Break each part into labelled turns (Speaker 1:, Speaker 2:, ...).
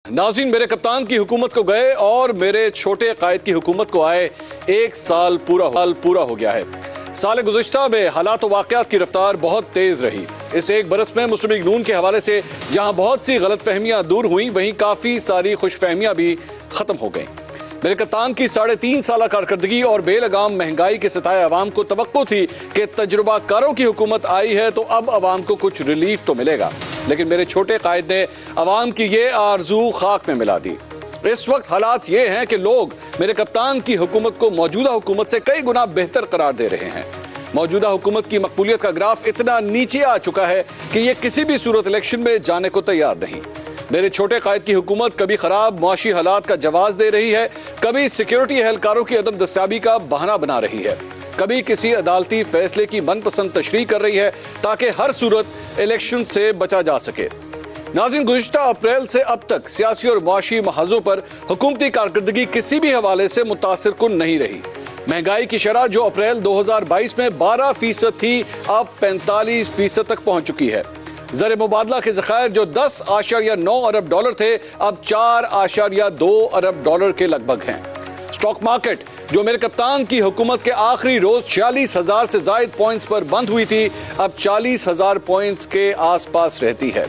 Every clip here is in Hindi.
Speaker 1: नाज़रीन, मेरे कप्तान की हुकूमत को गए और मेरे छोटे कायद की हुकूमत को आए 1 साल पूरा हो गया है। साल गुज़िश्ता में हालात और वाक़यात की रफ्तार बहुत तेज़ रही। इस 1 बरस में मुस्लिम लीग नून के हवाले से जहां बहुत सी गलत फहमियाँ दूर हुई, वहीं काफ़ी सारी खुशफहमियाँ भी ख़त्म हो गईं। मेरे कप्तान की 3.5 साल कारकर्दगी और बेलगाम महंगाई के सताए अवाम को तवक्को थी कि तजुर्बाकारों की हुकूमत आई है तो अब अवाम को कुछ रिलीफ तो मिलेगा, लेकिन मेरे छोटे कायद ने अवाम की ये आरजू खाक में मिला दी। इस वक्त हालात ये हैं कि लोग मेरे कप्तान की हुकूमत को मौजूदा हुकूमत से कई गुना बेहतर करार दे रहे हैं। मौजूदा हुकूमत की मकबूलियत का ग्राफ इतना नीचे आ चुका है कि ये किसी भी सूरत इलेक्शन में जाने को तैयार नहीं। मेरे छोटे कायद की हुकूमत कभी खराब मुआशी हालात का जवाब दे रही है, कभी सिक्योरिटी एहलकारों की अदम दस्तियाबी का बहाना बना रही है, कभी किसी अदालती फैसले की मनपसंद तशरीह कर रही है ताकि हर सूरत इलेक्शन से बचा जा सके। नाज़रीन, गुज़िश्ता अप्रैल से अब तक सियासी और मुआशी महाजों पर हुकूमती कारकर्दगी किसी भी हवाले से मुतासिर कुन नहीं रही। महंगाई की शरह जो अप्रैल 2022 में 12% थी, अब 45% तक पहुंच चुकी है। ज़र मुबादला के ज़खायर जो 10.9 अरब डॉलर थे, अब 4.2 अरब डॉलर के लगभग हैं। स्टॉक मार्केट जो मेरे कप्तान की हुकूमत के आखिरी रोज 46,000 से ज्यादा पॉइंट्स पर बंद हुई थी, अब 40,000 पॉइंट्स के आसपास रहती है।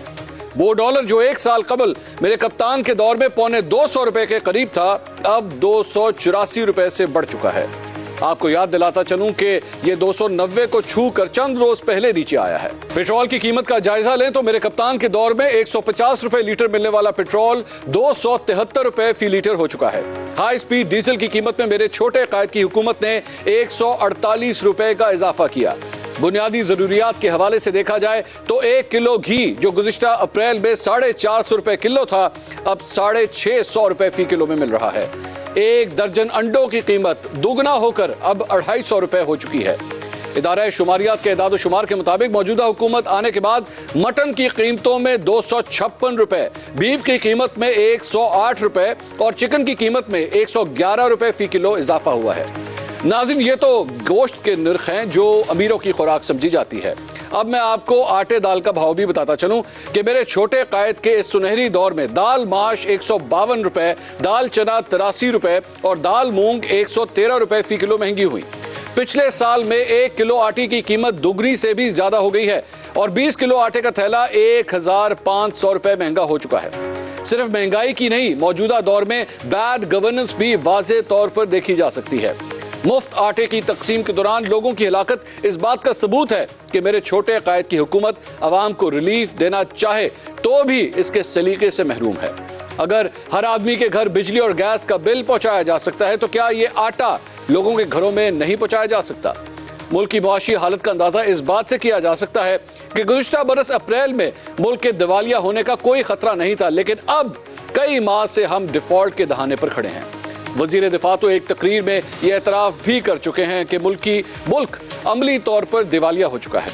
Speaker 1: वो डॉलर जो 1 साल कबल मेरे कप्तान के दौर में पौने 200 रुपए के करीब था, अब 284 रुपए से बढ़ चुका है। आपको याद दिलाता चलूं कि ये 290 को छू कर चंद रोज पहले नीचे आया है। पेट्रोल की कीमत का जायजा लें तो मेरे कप्तान के दौर में 150 रुपए लीटर मिलने वाला पेट्रोल 273 रुपए फी लीटर हो चुका है। हाई स्पीड डीजल की कीमत में मेरे छोटे कायद की हुकूमत ने 148 रुपए का इजाफा किया। बुनियादी जरूरियात के हवाले से देखा जाए तो 1 किलो घी जो गुज़िश्ता अप्रैल में 450 रुपए किलो था, अब 650 रुपए फी किलो में मिल रहा है। 1 दर्जन अंडों की कीमत दुगना होकर अब 250 रुपए हो चुकी है। इदारा शुमारियात के एदाद शुमार के मुताबिक मौजूदा हुकूमत आने के बाद मटन की कीमतों में 256 रुपए, बीफ की कीमत में 108 रुपए और चिकन की कीमत में 111 रुपए फी किलो इजाफा हुआ है। नाज़रीन, ये तो गोश्त के निर्ख हैं जो अमीरों की खुराक समझी जाती है। अब मैं आपको आटे दाल का भाव भी बताता चलूं कि मेरे छोटे कायद के इस सुनहरी दौर में दाल माश 152 रुपए, दाल चना 83 रुपए और दाल मूंग 113 रुपए फी किलो महंगी हुई। पिछले साल में 1 किलो आटे की कीमत दुगनी से भी ज्यादा हो गई है और 20 किलो आटे का थैला 1500 रुपए महंगा हो चुका है। सिर्फ महंगाई की नहीं, मौजूदा दौर में बैड गवर्नेंस भी वाज़ेह तौर पर देखी जा सकती है। मुफ्त आटे की तकसीम के दौरान लोगों की हिलाकत इस बात का सबूत है कि मेरे छोटे कायद की हुकूमत अवाम को रिलीफ देना चाहे तो भी इसके सलीके से महरूम है। अगर हर आदमी के घर बिजली और गैस का बिल पहुंचाया जा सकता है तो क्या ये आटा लोगों के घरों में नहीं पहुंचाया जा सकता? मुल्क की मुआशी हालत का अंदाजा इस बात से किया जा सकता है कि गुज़िश्ता बरस अप्रैल में मुल्क के दिवालिया होने का कोई खतरा नहीं था, लेकिन अब कई माह से हम डिफॉल्ट के दहाने पर खड़े हैं। वजीर दिफा तो एक तकरीर में यह एतराफ भी कर चुके हैं कि मुल्क अमली तौर पर दिवालिया हो चुका है।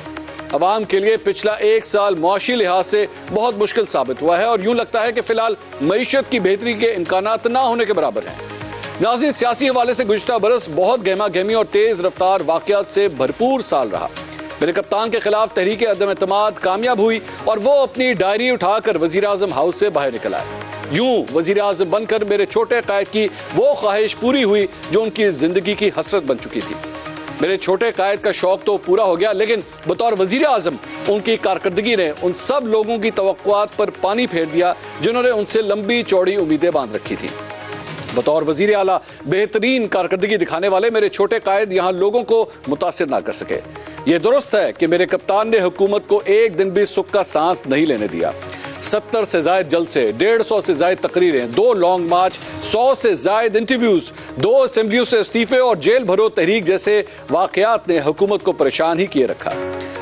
Speaker 1: अवाम के लिए पिछला 1 साल मुआशी लिहाज से बहुत मुश्किल साबित हुआ है और यूं लगता है कि फिलहाल मईशत की बेहतरी के इम्कानात ना होने के बराबर हैं। नाज़रीन, सियासी हवाले से गुज़िश्ता बरस बहुत गहमा गहमी और तेज रफ्तार वाक़यात से भरपूर साल रहा। मेरे कप्तान के खिलाफ तहरीक अदम एतमाद कामयाब हुई और वो अपनी डायरी उठाकर वज़ीर आज़म हाउस से बाहर निकल आए। यूं वज़ीर आज़म बनकर मेरे छोटे कायद की वो ख्वाहिश पूरी हुई जो उनकी जिंदगी की हसरत बन चुकी थी। मेरे छोटे कायद का शौक तो पूरा हो गया, लेकिन बतौर वज़ीर आज़म उनकी कारकर्दगी ने उन सब लोगों की तवक्कुआत पर पानी फेर दिया जिन्होंने उनसे लंबी चौड़ी उम्मीदें बांध रखी थी। बतौर वज़ीर आला बेहतरीन कारकर्दगी दिखाने वाले मेरे छोटे कायद यहाँ लोगों को मुतासिर ना कर सके। ये दुरुस्त है कि मेरे कप्तान ने हुकूमत को एक दिन भी सुख का सांस नहीं लेने दिया। 70 से ज्यादा जलसे, 150 से ज्यादा तकरीरें, 2 लॉन्ग मार्च, 100 से ज्यादा इंटरव्यूज, 2 असेंबलियों से इस्तीफे और जेल भरो तहरीक जैसे वाकयात ने हुकूमत को परेशान ही किए रखा।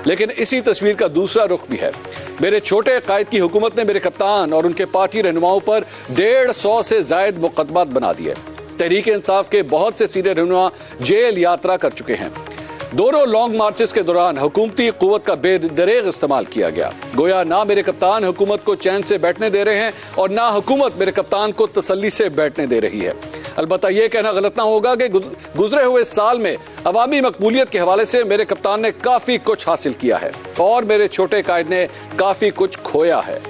Speaker 1: लेकिन इसी तस्वीर का दूसरा रुख भी है। मेरे छोटे कायद की हुकूमत ने मेरे कप्तान और उनके पार्टी रहनुमाओं पर 150 से ज्यादा मुकदमात बना दिए। तहरीक इंसाफ के बहुत से सीनियर रहनुमा जेल यात्रा कर चुके हैं। दोनों लॉन्ग मार्चेस के दौरान हुकूमती कुव्वत का बेदरेग इस्तेमाल किया गया। गोया ना मेरे कप्तान हुकूमत को चैन से बैठने दे रहे हैं और ना हुकूमत मेरे कप्तान को तसल्ली से बैठने दे रही है। अलबत्ता यह कहना गलत ना होगा कि गुजरे हुए साल में अवामी मकबूलियत के हवाले से मेरे कप्तान ने काफी कुछ हासिल किया है और मेरे छोटे कायद ने काफी कुछ खोया है।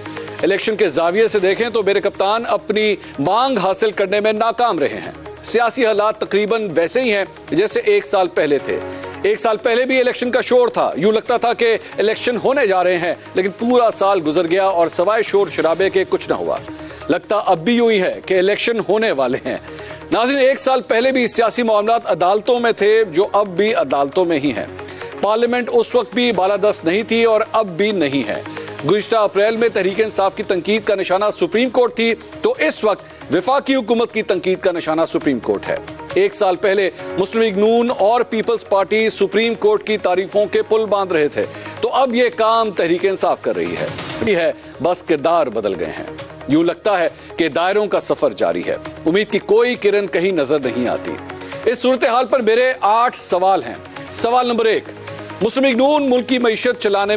Speaker 1: इलेक्शन के जाविये से देखें तो मेरे कप्तान अपनी मांग हासिल करने में नाकाम रहे हैं। सियासी हालात तकरीबन वैसे ही हैं जैसे 1 साल पहले थे। 1 साल पहले भी इलेक्शन का शोर था, यूं लगता था कि इलेक्शन होने जा रहे हैं, लेकिन पूरा साल गुजर गया और सवाए शोर शराबे के कुछ ना हुआ। लगता अब भी यूं ही है कि इलेक्शन होने वाले हैं। नाज़रीन, 1 साल पहले भी सियासी मामलात अदालतों में थे, जो अब भी अदालतों में ही है। पार्लियामेंट उस वक्त भी बालादस्त नहीं थी और अब भी नहीं है। गुज़िश्ता अप्रैल में तहरीक इंसाफ की तनकीद का निशाना सुप्रीम कोर्ट थी, तो इस वक्त वफाकी हुकूमत की तनकीद का निशाना सुप्रीम कोर्ट है। 1 साल पहले मुस्लिम लीग नून और पीपल्स पार्टी सुप्रीम कोर्ट की तारीफों के पुल बांध रहे थे, तो अब ये काम तहरीक इंसाफ कर रही है। बस किरदार बदल गए हैं। यूं लगता है कि दायरों का सफर जारी है, उम्मीद की कोई किरण कहीं नजर नहीं आती। इस सूरत हाल पर मेरे 8 सवाल हैं। सवाल नंबर 1, मुस्लिम लीग नून मुल्क की मईशत चलाने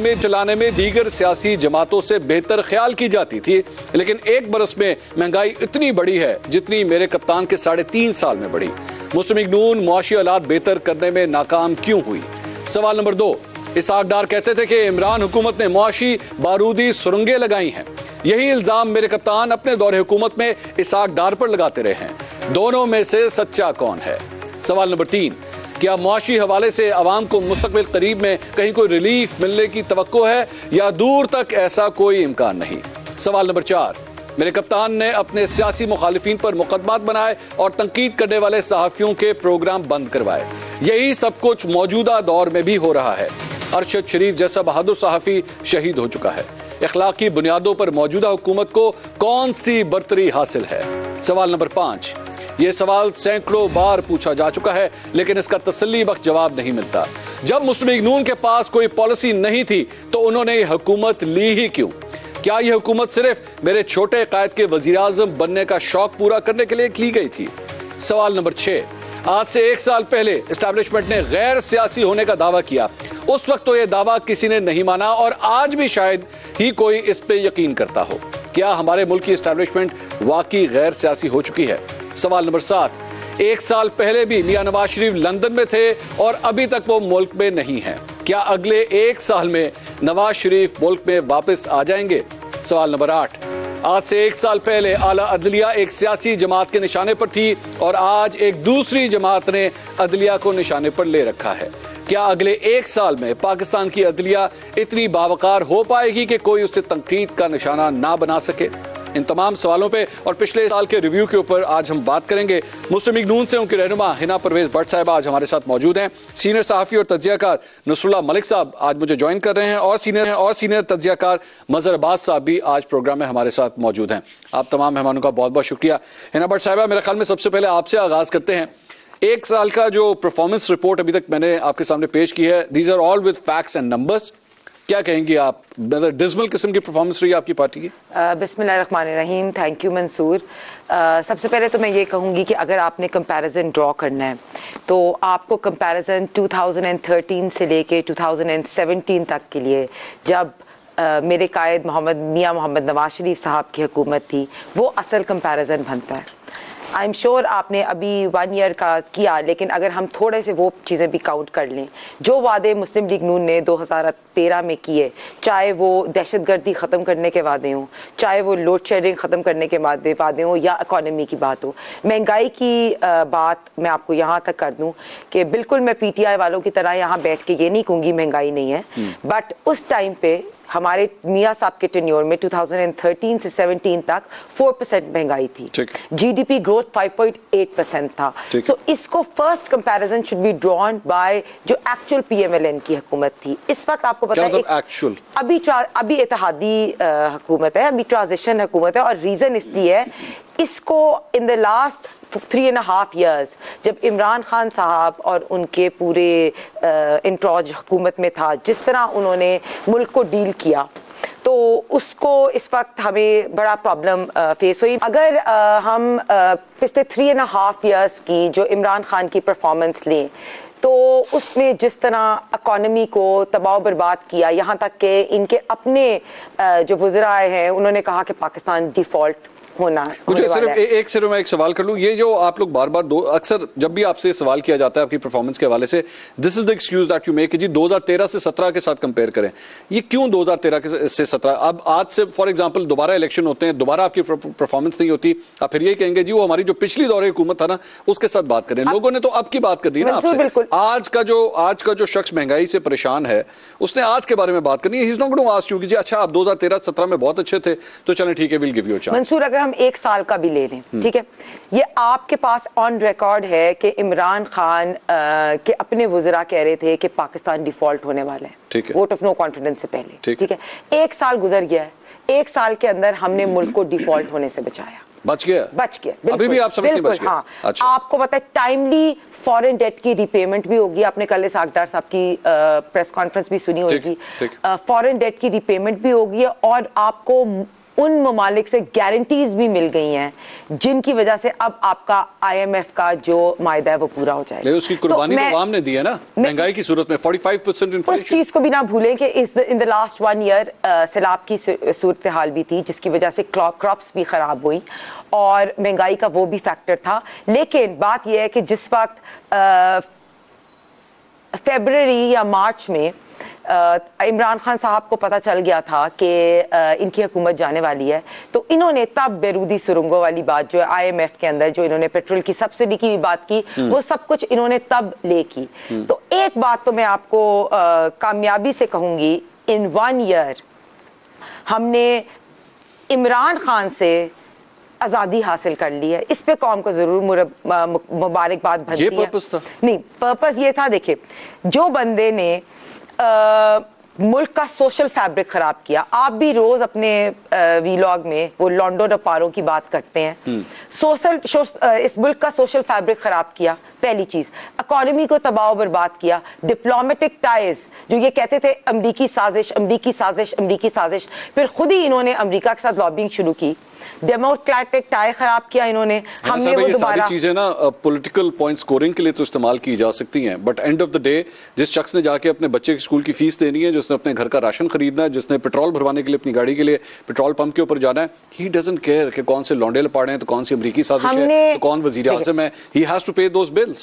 Speaker 1: में दीगर सियासी जमातों से बेहतर ख्याल की जाती थी, लेकिन 1 बरस में महंगाई इतनी बढ़ी है जितनी मेरे कप्तान के 3.5 साल में बढ़ी। मुस्लिम लीग नून मुआशी हालात बेहतर करने में नाकाम क्यों हुई? सवाल नंबर 2, इसहाक डार कहते थे कि इमरान हुकूमत ने मुआशी बारूदी सुरंगें लगाई हैं। यही इल्जाम मेरे कप्तान अपने दौरे हुकूमत में इसहाक डार पर लगाते रहे हैं। दोनों में से सच्चा कौन है? सवाल नंबर 3, क्या मुआशी हवाले से अवाम को मुस्तकबिल करीब में कहीं कोई रिलीफ मिलने की तवक्को है या दूर तक ऐसा कोई इम्कान नहीं? सवाल नंबर 4, मेरे कप्तान ने अपने सियासी मुखालिफिन पर मुकदमात बनाए और तनकीद करने वाले सहाफियों के प्रोग्राम बंद करवाए। यही सब कुछ मौजूदा दौर में भी हो रहा है। अरशद शरीफ जैसा बहादुर सहाफी शहीद हो चुका है। इखलाकी बुनियादों पर मौजूदा हुकूमत को कौन सी बरतरी हासिल है? सवाल नंबर 5, ये सवाल सैकड़ों बार पूछा जा चुका है, लेकिन इसका तसल्ली बख्श जवाब नहीं मिलता। जब मुस्लिम लीग नून के पास कोई पॉलिसी नहीं थी तो उन्होंने ये हुकूमत ली ही क्यों? क्या यह हुकूमत सिर्फ मेरे छोटे कायद के वजीर आज़म बनने का शौक पूरा करने के लिए की गई थी? सवाल नंबर 6, आज से 1 साल पहले एस्टैब्लिशमेंट ने गैर सियासी होने का दावा किया। उस वक्त तो यह दावा किसी ने नहीं माना और आज भी शायद ही कोई इस पे यकीन करता हो। क्या हमारे मुल्क की एस्टैब्लिशमेंट वाकई गैर सियासी हो चुकी है? सवाल नंबर 7, 1 साल पहले भी मियां नवाज शरीफ लंदन में थे और अभी तक वो मुल्क में नहीं है। क्या अगले 1 साल में नवाज शरीफ मुल्क में वापस आ जाएंगे? सवाल नंबर 8, आज से 1 साल पहले आला अदलिया एक सियासी जमात के निशाने पर थी और आज एक दूसरी जमात ने अदलिया को निशाने पर ले रखा है। क्या अगले 1 साल में पाकिस्तान की अदलिया इतनी बावकार हो पाएगी कि कोई उसे तनकीद का निशाना ना बना सके? इन तमाम सवालों पे और पिछले साल के रिव्यू के ऊपर आज हम बात करेंगे। मुस्लिम लीग नून से उनके रहनुमा हिना परवेज भट्ट साहिबा आज हमारे साथ मौजूद हैं। सीनियर सहाफ़ी और तज्ज़ियाकार नसरुल्लाह मलिक साहब आज मुझे ज्वाइन कर रहे हैं और सीनियर तज्ज़ियाकार मज़हर अब्बास साहब भी आज प्रोग्राम में हमारे साथ मौजूद हैं। आप तमाम मेहमानों का बहुत बहुत शुक्रिया। हिना भट्ट साहिबा, मेरे ख्याल में सबसे पहले आपसे आगाज़ करते हैं। 1 साल का जो परफॉर्मेंस रिपोर्ट अभी तक मैंने आपके सामने पेश की है, these are all with facts and numbers. क्या कहेंगी आप? डिस्मल किस्म की परफॉर्मेंस रही आपकी पार्टी की?
Speaker 2: बिस्मिल्लाहिर्रहमानिर्रहीम। Thank you Mansoor. सबसे पहले तो मैं ये कहूँगी कि अगर आपने कंपैरिजन ड्रॉ करना है तो आपको कंपैरिजन 2013 से लेके 2017 तक के लिए, जब मेरे कायद मियां मोहम्मद नवाज शरीफ साहब की हुकूमत थी, वो असल कंपैरिजन बनता है। आई एम श्योर आपने अभी 1 ईयर का किया, लेकिन अगर हम थोड़े से वो चीज़ें भी काउंट कर लें, जो वादे मुस्लिम लीग नून ने 2013 में किए, चाहे वो दहशतगर्दी ख़त्म करने के वादे हों, चाहे वो लोड शेडिंग ख़त्म करने के वादे हों या इकॉनमी की बात हो, महंगाई की बात मैं आपको यहाँ तक कर दूँ कि बिल्कुल मैं PTI वालों की तरह यहाँ बैठ के ये नहीं कहूँगी महंगाई नहीं है, बट उस टाइम पे हमारे मियाँ साहब के टेन्योर में 2013 से 17 तक 4% महंगाई थी, GDP ग्रोथ 5.8% था। सो इसको first comparison should be drawn by जो एक्चुअल PMLN की हुकूमत थी। इस वक्त आपको पता है एक्चुअल अभी इत्तेहादी हुकूमत है, अभी ट्रांजिशन हुकूमत है, और रीजन इसलिए है, इसको इन द लास्ट 3.5 years जब इमरान खान साहब और उनके पूरे इंटरॉज हुकूमत में था, जिस तरह उन्होंने मुल्क को डील किया, तो उसको इस वक्त हमें बड़ा प्रॉब्लम फेस हुई। अगर हम पिछले 3.5 years की जो इमरान खान की परफॉर्मेंस लें तो उसमें जिस तरह इकॉनमी को तबाह बर्बाद किया, यहाँ तक कि इनके अपने जो वज़राए हैं उन्होंने कहा कि पाकिस्तान डिफ़ॉल्ट
Speaker 1: मुझे सिर्फ एक सवाल कर लूं, ये जो आप लोग बार बार अक्सर जब भी आपसे सवाल किया जाता है आपकी परफॉर्मेंस के हवाले से, this is the excuse that you make जी 2013 से 17 के साथ कंपेयर करें। ये क्यों 2013 से 17? अब आज से फॉर एग्जांपल दोबारा इलेक्शन होते हैं, दोबारा आपकी परफॉर्मेंस नहीं होती, आप फिर ये कहेंगे जी वो हमारी जो पिछली दौरे हुकूमत था ना उसके साथ बात करें। लोगों ने तो अब की बात करनी है ना आपसे। आज का जो शख्स महंगाई से परेशान है उसने आज के बारे में बात करनी है। He is not going to ask you कि जी अच्छा आप 2013-17 में बहुत अच्छे थे तो चलें ठीक है, will give you a chance.
Speaker 2: Mansoor, अगर हम एक साल का भी ले लें, ठीक है, ये आपके पास ऑन रिकॉर्ड है कि इमरान खान के अपने वुज़रा कह रहे थे कि पाकिस्तान डिफॉल्ट होने वाला है,
Speaker 1: ठीक है,
Speaker 2: वोट ऑफ नो कॉन्फिडेंस से पहले,
Speaker 1: ठीक
Speaker 2: है। एक साल गुजर गया है, एक साल के अंदर हमने मुल्क को डिफॉल्ट होने से बचाया,
Speaker 1: बच गया। अभी भी आप समझते हैं बच गया?
Speaker 2: हाँ।
Speaker 1: अच्छा।
Speaker 2: आपको पता है टाइमली फॉरेन डेट की रिपेमेंट भी होगी, आपने कल इसाकदार साहब की प्रेस कॉन्फ्रेंस भी सुनी होगी, फॉरेन डेट की रिपेमेंट भी होगी और आपको उन ममालिक से गारंटीज भी मिल गई हैं जिनकी वजह से अब आपका IMF का जो मायदा है वो पूरा हो जाएगा।
Speaker 1: उसकी कुर्बानी तो आवाम ने दी है ना महंगाई की सूरत में, 45% इन्फ्लेशन।
Speaker 2: उस चीज को भी ना भूलें कि इन द लास्ट 1 ईयर सैलाब की सूरत हाल भी थी जिसकी वजह से क्रॉप्स भी खराब हुई और महंगाई का वो भी फैक्टर था। लेकिन बात यह है कि जिस वक्त फरवरी या मार्च में इमरान खान साहब को पता चल गया था कि इनकी हुकूमत जाने वाली है, तो इन्होंने तब बेरूदी सुरंगों वाली बात जो है IMF के अंदर जो इन्होंने पेट्रोल की सब्सिडी की बात की, वो सब कुछ इन्होंने तब ले की। तो एक बात तो मैं आपको कामयाबी से कहूंगी, इन 1 ईयर हमने इमरान खान से आजादी हासिल कर ली है। इस पे कौम को जरूर मुबारकबाद बनती है।
Speaker 1: पर्पस था?
Speaker 2: नहीं, पर्पस ये था, देखिए, जो बंदे ने मुल्क का सोशल फैब्रिक खराब किया, आप भी रोज अपने वीलॉग में वो लॉन्डो रपारों की बात करते हैं, इस मुल्क का सोशल फैब्रिक खराब किया, पहली चीज, इकोनॉमी को तबाह बर्बाद किया, डिप्लोमेटिक टाइज जो ये कहते थे अमरीकी साजिश अमरीकी साजिश अमरीकी साजिश, फिर खुद ही इन्होंने अमरीका के साथ लॉबिंग शुरू की, डेमोक्रेटिक टाई खराब किया इन्होंने। हमने वो
Speaker 1: सारी चीजें ना पॉलिटिकल पॉइंट स्कोरिंग के लिए तो इस्तेमाल की जा सकती हैं, but end of the day जिस शख्स ने जाके अपने बच्चे की स्कूल की फीस देनी है, जिसने अपने घर का राशन खरीदना है, जिसने पेट्रोल भरवाने के लिए अपनी गाड़ी के लिए पेट्रोल पंप के ऊपर जाना है, ही डजंट केयर कि कौन से लौंडे लपाड़े हैं, तो कौन सी अमरीकी साजिश है, तो कौन वजीर आज़म है, ही हैज टू पे दोस बिल्स।